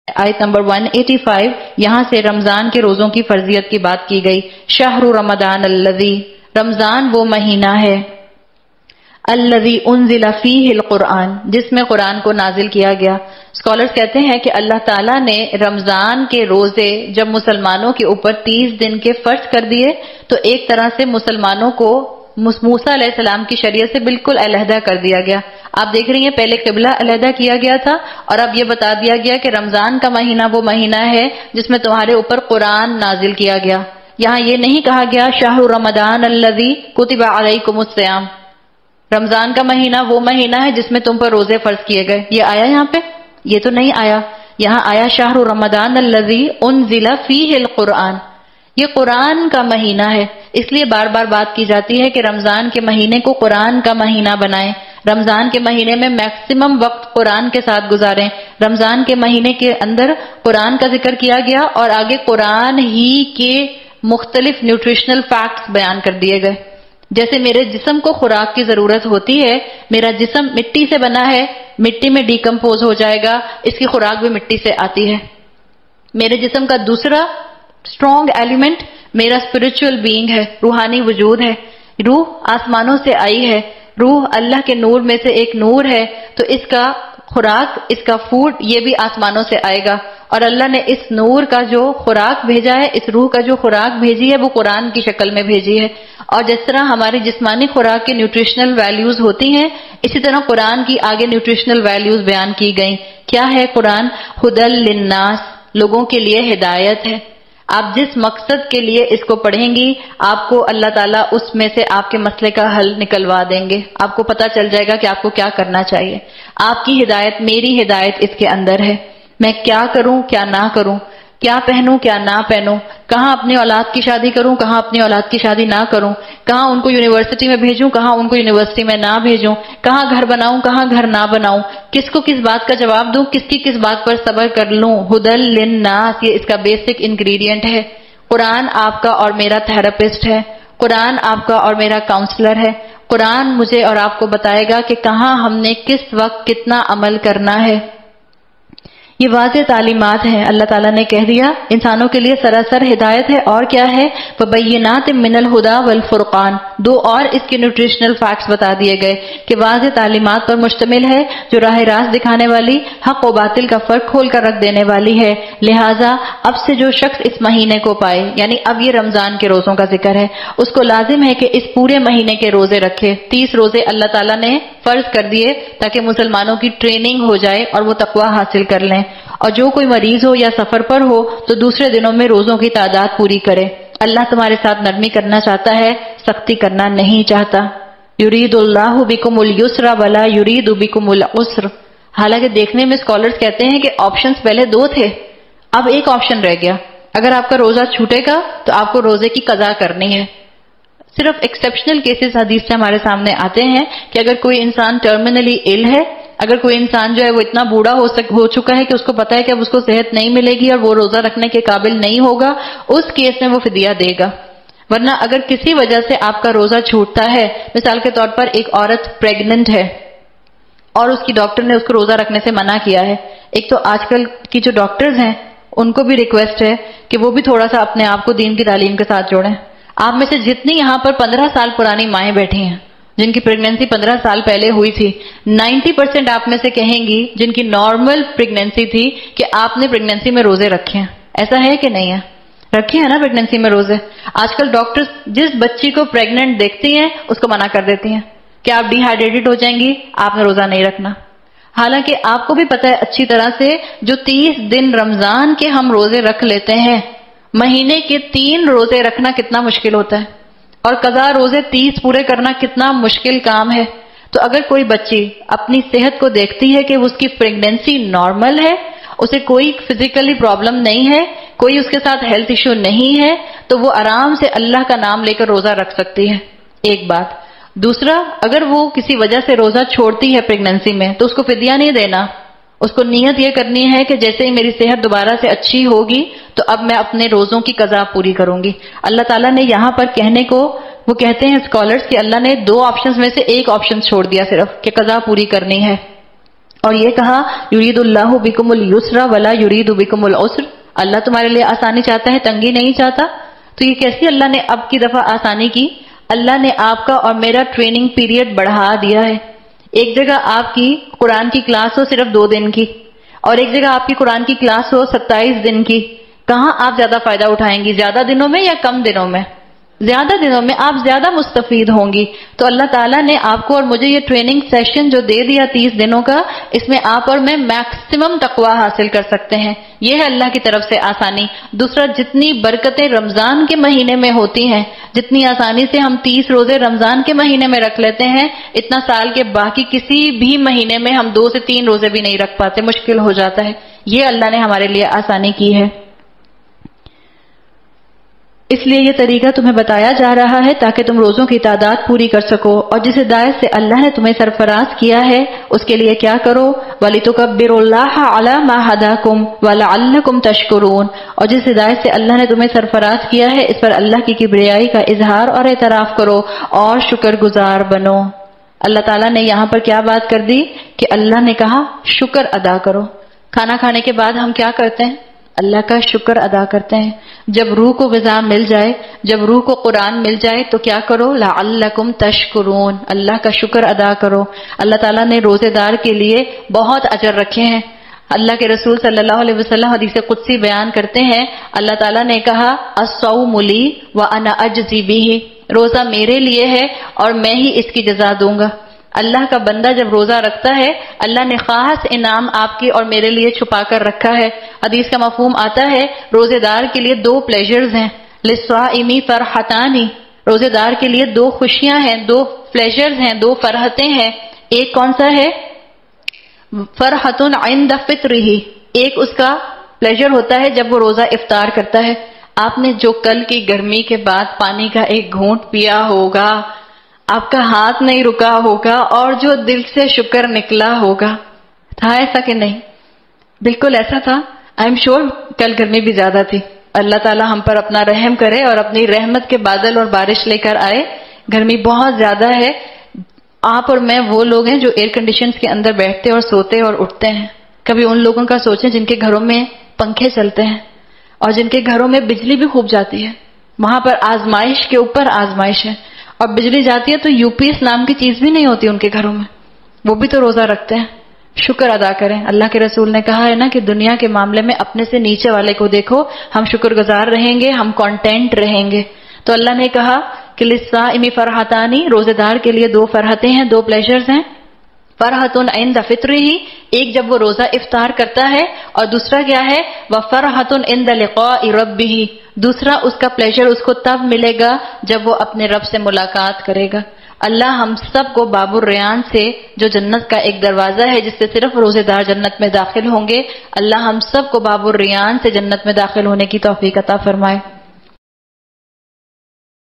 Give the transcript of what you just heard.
آیت نمبر 185 یہاں سے رمضان کے روزوں کی فرضیت کی بات کی گئی. شہر رمضان الذی، رمضان وہ مہینہ ہے، الذی انزل فیہ القرآن، جس میں قرآن کو نازل کیا گیا. اسکالرز کہتے ہیں کہ اللہ تعالیٰ نے رمضان کے روزے جب مسلمانوں کے اوپر 30 دن کے فرض کر دیے تو ایک طرح سے مسلمانوں کو موسیٰ علیہ السلام کی شریعت سے بالکل علیحدہ کر دیا گیا. آپ دیکھ رہی ہیں پہلے قبلہ علیحدہ کیا گیا تھا اور اب یہ بتا دیا گیا کہ رمضان کا مہینہ وہ مہینہ ہے جس میں تمہارے اوپر قرآن نازل کیا گیا. یہاں یہ نہیں کہا گیا شہر رمضان الذی کتب علیکم الصیام، رمضان کا مہینہ وہ مہینہ ہے جس میں تم پر روزے فرض کیے گئے. یہ آیا یہاں پہ؟ یہ تو نہیں آیا. یہاں آیا شہر رمضان الذی انزل فیہ القرآن، یہ قرآن کا مہینہ ہے. اس لیے بار بار بات کی جاتی ہے کہ رمضان کے مہینے کو قرآن کا مہینہ بنائیں، رمضان کے مہینے میں میکسیمم وقت قرآن کے ساتھ گزاریں. رمضان کے مہینے کے اندر قرآن کا ذکر کیا گیا اور آگے قرآن ہی کے مختلف نیوٹریشنل فیکٹس بیان کر دیے گئے. جیسے میرے جسم کو خوراک کی ضرورت ہوتی ہے، میرا جسم مٹی سے بنا ہے، مٹی میں ڈیکمپوز ہو جائے گا، اس کی خوراک بھی مٹی سے آتی ہے. میرے جسم کا دوسرا اسٹرانگ ایلیمنٹ میرا اسپرچل بینگ ہے، روحانی وجود ہے. روح آسمانوں سے آئی ہے، روح اللہ کے نور میں سے ایک نور ہے، تو اس کا خوراک، اس کا فوڈ یہ بھی آسمانوں سے آئے گا. اور اللہ نے اس نور کا جو خوراک بھیجا ہے، اس روح کا جو خوراک بھیجی ہے وہ قرآن کی شکل میں بھیجی ہے. اور جس طرح ہماری جسمانی خوراک کے نیوٹریشنل ویلیوز ہوتی ہیں، اسی طرح قرآن کی آگے نیوٹریشنل ویلیوز بیان کی گئیں. کیا ہے قرآن؟ ہدی للناس، لوگوں کے لیے ہدایت ہے. آپ جس مقصد کے لیے اس کو پڑھیں گی آپ کو اللہ تعالیٰ اس میں سے آپ کے مسئلے کا حل نکلوا دیں گے. آپ کو پتہ چل جائے گا کہ آپ کو کیا کرنا چاہیے. آپ کی ہدایت، میری ہدایت اس کے اندر ہے. میں کیا کروں کیا نہ کروں، کیا پہنوں کیا نہ پہنوں، کہاں اپنی اولاد کی شادی کروں کہاں اپنی اولاد کی شادی نہ کروں، کہاں ان کو یونیورسٹی میں بھیجوں کہاں ان کو یونیورسٹی میں نہ بھیجوں، کہاں گھر بناؤں کہاں گھر نہ بناؤں، کس کو کس بات کا جواب دوں، کس کی کس بات پر صبر کر لوں. ہدی للناس، یہ اس کا بیسک انگریڈینٹ ہے. قرآن آپ کا اور میرا تھراپسٹ ہے، قرآن آپ کا اور میرا کاؤنسلر ہے. قرآن مجھے اور آپ کو بتائے گا کہ کہاں ہم نے کس وقت کتنا عمل کرنا ہے. یہ واضح تعلیمات ہیں. اللہ تعالیٰ نے کہہ دیا انسانوں کے لیے سراسر ہدایت ہے. اور کیا ہے؟ وَبَيِّنَاتٍ مِّنَ الْهُدَى وَالْفُرْقَانِ، دو اور اس کے نیوٹریشنل فیکٹس بتا دیے گئے کہ واضح تعلیمات پر مشتمل ہے جو راہ راست دکھانے والی، حق و باطل کا فرق کھول کر رکھ دینے والی ہے. لہٰذا اب سے جو شخص اس مہینے کو پائے، یعنی اب یہ رمضان کے روزوں کا ذکر ہے، اس کو لازم ہے کہ اس پورے مہینے کے روزے رکھے. 30 روزے اللہ تعالیٰ نے فرض کر دیے تاکہ مسلمانوں کی ٹریننگ ہو جائے اور وہ تقوی حاصل کر لیں. اور جو کوئی مریض ہو یا سفر پر ہو تو دوسرے دنوں میں روزوں کی تعداد پوری کرے. اللہ تمہارے ساتھ نرمی کرنا چاہتا ہے، سختی کرنا نہیں چاہتا. یرید اللہ بکم اليسر ولا یرید بکم العسر. حالانکہ دیکھنے میں اسکالرز کہتے ہیں کہ آپشنز پہلے 2 تھے، اب ایک آپشن رہ گیا. اگر آپ کا روزہ چھوٹے گا تو آپ کو روزے کی قضا کرنی ہے. صرف ایکسیپشنل کیسز حدیث سے ہمارے سامنے آتے ہیں کہ اگر کوئی انسان ٹرمینلی ill ہے، اگر کوئی انسان جو ہے وہ اتنا بوڑھا ہو چکا ہے کہ اس کو پتا ہے کہ اب اس کو صحت نہیں ملے گی اور وہ روزہ رکھنے کے قابل نہیں ہوگا، اس کیس میں وہ فدیہ دے گا. ورنہ اگر کسی وجہ سے آپ کا روزہ چھوٹتا ہے، مثال کے طور پر ایک عورت پریگننٹ ہے اور اس کی ڈاکٹر نے اس کو روزہ رکھنے سے منع کیا ہے. ایک تو آج کل کی جو ڈاکٹرز ہیں ان کو بھی ریکویسٹ ہے کہ وہ بھی تھوڑا سا اپنے آپ کو دین کی تعلیم کے ساتھ جوڑیں. آپ میں سے جتنی یہاں پر 15 سال پرانی مائیں بیٹھی ہیں جن کی پریگننسی 15 سال پہلے ہوئی تھی، 90% آپ میں سے کہیں گی جن کی نارمل پریگننسی تھی کہ آپ نے پریگننسی میں روزے رکھے ہیں. ایسا ہے کہ نہیں ہے؟ رکھے ہیں نا پریگننسی میں روزے. آج کل ڈاکٹرز جس بچی کو پریگننٹ دیکھتی ہیں اس کو منع کر دیتی ہیں کہ آپ ڈی ہائیڈریٹڈ ہو جائیں گی، آپ نے روزہ نہیں رکھنا. حالانکہ آپ کو بھی پتہ ہے اچھی طرح سے جو 30 دن رمضان کے ہم روزے رکھ لیتے ہیں، مہینے کے 3 روزے رکھنا کتنا مشکل ہوتا ہے اور قضا روزے 30 پورے کرنا کتنا مشکل کام ہے. تو اگر کوئی بچی اپنی صحت کو دیکھتی ہے کہ اس کی پریگننسی نارمل ہے، اسے کوئی فزیکلی پرابلم نہیں ہے، کوئی اس کے ساتھ ہیلتھ ایشو نہیں ہے، تو وہ آرام سے اللہ کا نام لے کر روزہ رکھ سکتی ہے. ایک بات. دوسرا، اگر وہ کسی وجہ سے روزہ چھوڑتی ہے پریگننسی میں تو اس کو فدیہ نہیں دینا. اس کو نیت یہ کرنی ہے کہ جیسے ہی میری صحت دوبارہ سے اچھی ہوگی تو اب میں اپنے روزوں کی قضا پوری کروں گی. اللہ تعالیٰ نے یہاں پر کہنے کو، وہ کہتے ہیں اسکالرز کہ اللہ نے 2 آپشنز میں سے ایک آپشن چھوڑ دیا صرف، کہ قضا پوری کرنی ہے. اور یہ کہا یرید اللہ بکم اليسر ولا یرید بکم العسر، اللہ تمہارے لیے آسانی چاہتا ہے، تنگی نہیں چاہتا۔ تو یہ کیسی اللہ نے اب کی دفعہ آسانی کی؟ اللہ نے آپ کا اور میرا ٹریننگ پیریڈ بڑھا دیا ہے۔ ایک جگہ آپ کی قرآن کی کلاس ہو صرف 2 دن کی، اور ایک جگہ آپ کی قرآن کی کلاس ہو 27 دن کی، کہاں آپ زیادہ فائدہ اٹھائیں گی؟ زیادہ دنوں میں یا کم دنوں میں؟ زیادہ دنوں میں آپ زیادہ مستفید ہوں گی۔ تو اللہ تعالیٰ نے آپ کو اور مجھے یہ ٹریننگ سیشن جو دے دیا 30 دنوں کا، اس میں آپ اور میں میکسیمم تقوی حاصل کر سکتے ہیں۔ یہ ہے اللہ کی طرف سے آسانی۔ دوسرا، جتنی برکتیں رمضان کے مہینے میں ہوتی ہیں، جتنی آسانی سے ہم 30 روزے رمضان کے مہینے میں رکھ لیتے ہیں، اتنا سال کے باقی کسی بھی مہینے میں ہم 2 سے 3 روزے بھی نہیں رکھ پاتے، مشکل ہو جاتا ہے۔ یہ اللہ نے ہمارے لیے آسانی کی ہے۔ اس لیے یہ طریقہ تمہیں بتایا جا رہا ہے تاکہ تم روزوں کی تعداد پوری کر سکو، اور جس ہدایت سے اللہ نے تمہیں سرفراز کیا ہے اس کے لیے کیا کرو؟ وَلِتُكَبِّرُوا اللَّهَ عَلَى مَا هَدَاكُمْ وَلَعَلَّكُمْ تَشْكُرُونَ، اور جس ہدایت سے اللہ نے تمہیں سرفراز کیا ہے اس پر اللہ کی کبریائی کا اظہار اور اعتراف کرو اور شکر گزار بنو۔ اللہ تعالیٰ نے یہاں پر کیا بات کر دی کہ اللہ نے کہا شکر ادا کرو۔ کھانا کھانے کے بعد ہم کیا کرتے ہیں؟ اللہ کا شکر ادا کرتے ہیں۔ جب روح کو غذا مل جائے، جب روح کو قرآن مل جائے تو کیا کرو؟ لعلکم تشکرون، اللہ کا شکر ادا کرو۔ اللہ تعالیٰ نے روزے دار کے لیے بہت اجر رکھے ہیں۔ اللہ کے رسول صلی اللہ علیہ وسلم حدیث قدسی بیان کرتے ہیں، اللہ تعالیٰ نے کہا الصوم لی وانا اجزی بہ، روزہ میرے لیے ہے اور میں ہی اس کی جزا دوں گا۔ اللہ کا بندہ جب روزہ رکھتا ہے، اللہ نے خاص انعام آپ کی اور میرے لیے چھپا کر رکھا ہے۔ حدیث کا مفہوم آتا ہے روزے دار کے لیے 2 پلیجرز ہیں، للصائم فرحتان، روزے دار کے لیے 2 خوشیاں ہیں، 2 پلیجرز ہیں، 2 فرحتیں ہیں۔ ایک کون سا ہے؟ فرحۃ عند فطرہ، ایک اس کا پلیجر ہوتا ہے جب وہ روزہ افطار کرتا ہے۔ آپ نے جو کل کی گرمی کے بعد پانی کا ایک گھونٹ پیا ہوگا، آپ کا ہاتھ نہیں رکا ہوگا اور جو دل سے شکر نکلا ہوگا، تھا ایسا کہ نہیں؟ بالکل ایسا تھا۔ آئی ایم شیور کل گرمی بھی زیادہ تھی۔ اللہ تعالیٰ ہم پر اپنا رحم کرے اور اپنی رحمت کے بادل اور بارش لے کر آئے۔ گرمی بہت زیادہ ہے۔ آپ اور میں وہ لوگ ہیں جو ایئر کنڈیشنز کے اندر بیٹھتے اور سوتے اور اٹھتے ہیں۔ کبھی ان لوگوں کا سوچیں جن کے گھروں میں پنکھے چلتے ہیں اور جن کے گھروں میں بجلی بھی خوب جاتی ہے، وہاں پر آزمائش کے اوپر آزمائش ہے، اور بجلی جاتی ہے تو یو پی ایس نام کی چیز بھی نہیں ہوتی ان کے گھروں میں، وہ بھی تو روزہ رکھتے ہیں۔ شکر ادا کریں۔ اللہ کے رسول نے کہا ہے نا کہ دنیا کے معاملے میں اپنے سے نیچے والے کو دیکھو، ہم شکر گزار رہیں گے، ہم کانٹینٹ رہیں گے۔ تو اللہ نے کہا کہ للصائم فرحتانی، روزے دار کے لیے 2 فرحتیں ہیں، 2 پلیجرز ہیں۔ فرحۃ عند فطرہ، ایک جب وہ روزہ افطار کرتا ہے، اور دوسرا کیا ہے؟ وفرحۃ عند لقاء ربہ، دوسرا اس کا پلیجر اس کو تب ملے گا جب وہ اپنے رب سے ملاقات کرے گا۔ اللہ ہم سب کو باب الریان سے، جو جنت کا ایک دروازہ ہے جس سے صرف روزے دار جنت میں داخل ہوں گے، اللہ ہم سب کو باب الریان سے جنت میں داخل ہونے کی توفیق عطا فرمائے۔